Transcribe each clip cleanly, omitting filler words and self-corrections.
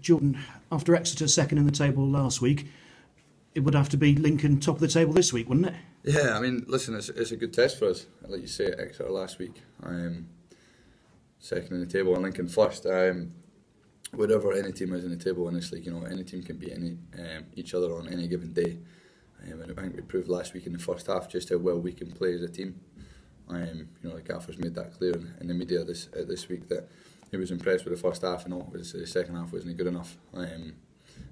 Jordan, after Exeter second in the table last week, it would have to be Lincoln top of the table this week, wouldn't it? Yeah, I mean, listen, it's a good test for us. Like you say, Exeter last week, second in the table, and Lincoln first. Wherever any team is in the table in this league, any team can beat each other on any given day. And I think we proved last week in the first half just how well we can play as a team. The gaffer's made that clear in the media this week that he was impressed with the first half, and the second half wasn't good enough. I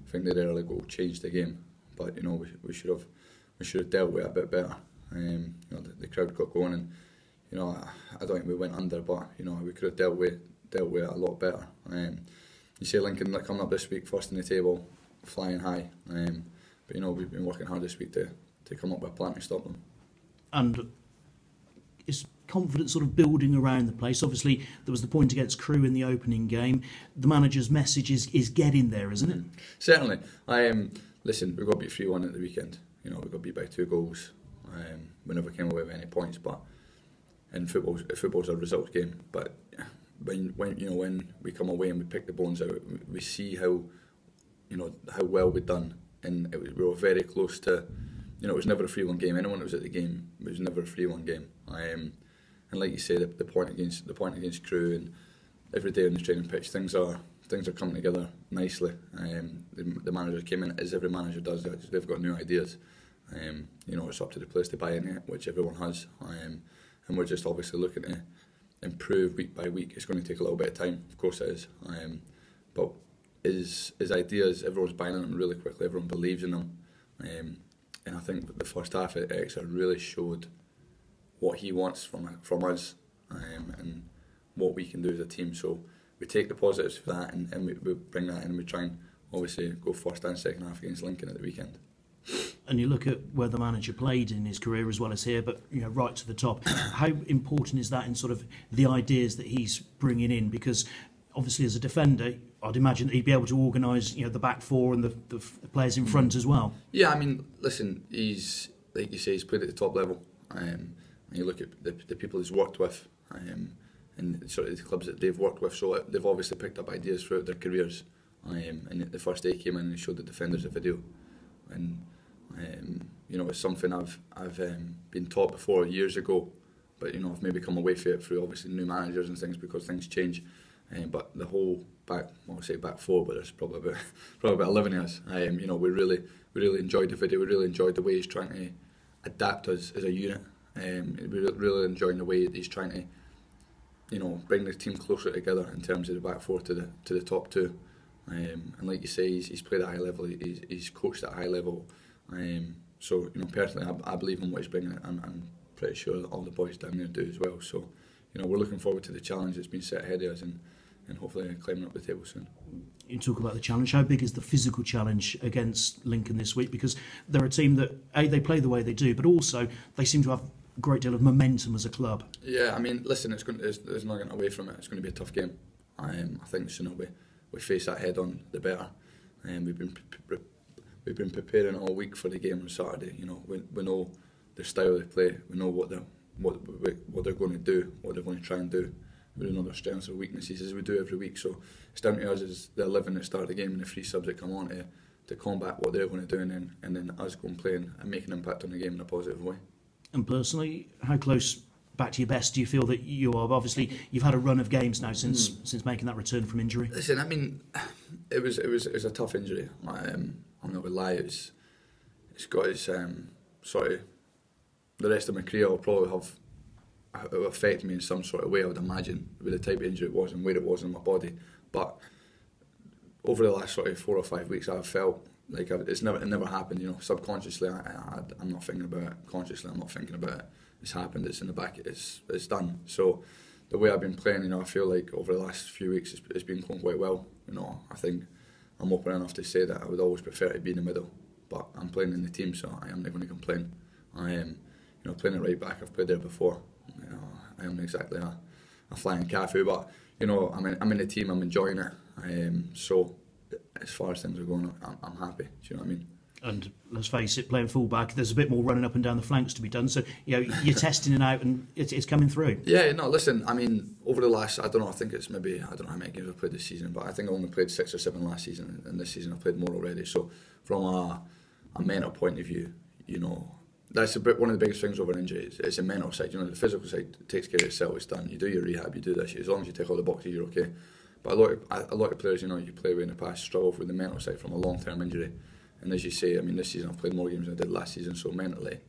think that early goal changed the game, but we should have dealt with it a bit better. The crowd got going, and I don't think we went under, but we could have dealt with it a lot better. You see Lincoln coming up this week, first in the table, flying high. But we've been working hard this week to come up with a plan to stop them. And is confidence sort of building around the place? Obviously, there was the point against Crewe in the opening game. The manager's message is getting there, isn't it? Certainly. Listen, we got beat 3-1 at the weekend. We got beat by 2 goals. We never came away with any points, but in football's a results game. But when we come away and we pick the bones out, we see how well we've done, and we were very close to. It was never a 3-1 game. Anyone that was at the game, it was never a 3-1 game. And like you say, the point against Crewe, and every day on the training pitch, things are coming together nicely. The manager came in, as every manager does. They've got new ideas. It's up to the players to buy into it, which everyone has. And we're just obviously looking to improve week by week. It's going to take a little bit of time, of course it is. But his ideas, everyone's buying them really quickly. Everyone believes in them. And I think the first half at Exeter really showed what he wants from us, and what we can do as a team. So we take the positives for that, and we bring that in, and we try and obviously go first and second half against Lincoln at the weekend. And you look at where the manager played in his career as well as here, but right to the top. How important is that in sort of the ideas that he's bringing in? Because obviously, as a defender, I'd imagine that he'd be able to organise, the back four and the players in front as well. Yeah, I mean, listen, he's, like you say, he's played at the top level. And you look at the people he's worked with, and sort of the clubs that they've worked with, so they've obviously picked up ideas throughout their careers. And the first day he came in and showed the defenders a video, and it's something I've been taught before years ago, but I've maybe come away from it through obviously new managers and things, because things change. But the whole back four, but there's probably about 11 of us. We really enjoyed the video. We really enjoyed the way he's trying to adapt us as a unit. We really enjoying the way that he's trying to, bring the team closer together in terms of the back four to the top two. And like you say, he's played at a high level. He's coached at a high level. So personally, I believe in what he's bringing. I'm pretty sure that all the boys down there do as well. So we're looking forward to the challenge that's been set ahead of us, and hopefully climbing up the table soon. You talk about the challenge. How big is the physical challenge against Lincoln this week? Because they're a team that, they play the way they do, but also they seem to have a great deal of momentum as a club. Yeah, I mean, listen, there's not getting away from it. It's going to be a tough game. I think the sooner we face that head on, the better. We've been preparing all week for the game on Saturday. We know their style of play. We know what they're going to do, what they're going to try and do. We know their strengths and weaknesses, as we do every week. So it's down to us as the 11 that start the game and the 3 subs that come on to combat what they're going to do, and then us going playing and make an impact on the game in a positive way. And personally, how close back to your best do you feel that you are? Obviously, you've had a run of games now since making that return from injury. Listen, I mean, it was a tough injury. I'm not going to lie. It's got its sort of, the rest of my career will probably have. It will affect me in some sort of way, I would imagine, with the type of injury it was and where it was in my body. But over the last sort of 4 or 5 weeks, I've felt like it never happened. Subconsciously, I'm not thinking about it. Consciously, I'm not thinking about it. It's happened. It's in the back. It's done. So the way I've been playing, I feel like over the last few weeks, it's been going quite well. I think I'm open enough to say that I would always prefer to be in the middle, but I'm playing in the team, so I am not going to complain. I am, playing it right back. I've played there before. I am exactly a flying cafu, but I'm in the team. I'm enjoying it. So as far as things are going, I'm happy. Do you know what I mean? And let's face it, playing fullback, there's a bit more running up and down the flanks to be done. So you're testing it out, and it's coming through. Yeah, no, listen. I mean, over the last, I don't know. I think it's maybe, I don't know how many games I've played this season, but I think I only played 6 or 7 last season, and this season I've played more already. So from a mental point of view, that's one of the biggest things over an injury. It's a mental side. The physical side takes care of itself. It's done. You do your rehab. You do this. As long as you tick all the boxes, you're okay. But a lot of players, you play with in the past, struggle with the mental side from a long-term injury. And as you say, I mean, this season I've played more games than I did last season. So mentally,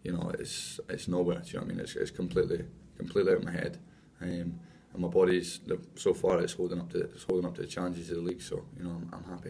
it's nowhere. Do you know what I mean? It's completely out of my head. And my body's so far it's holding up to the challenges of the league. So I'm happy.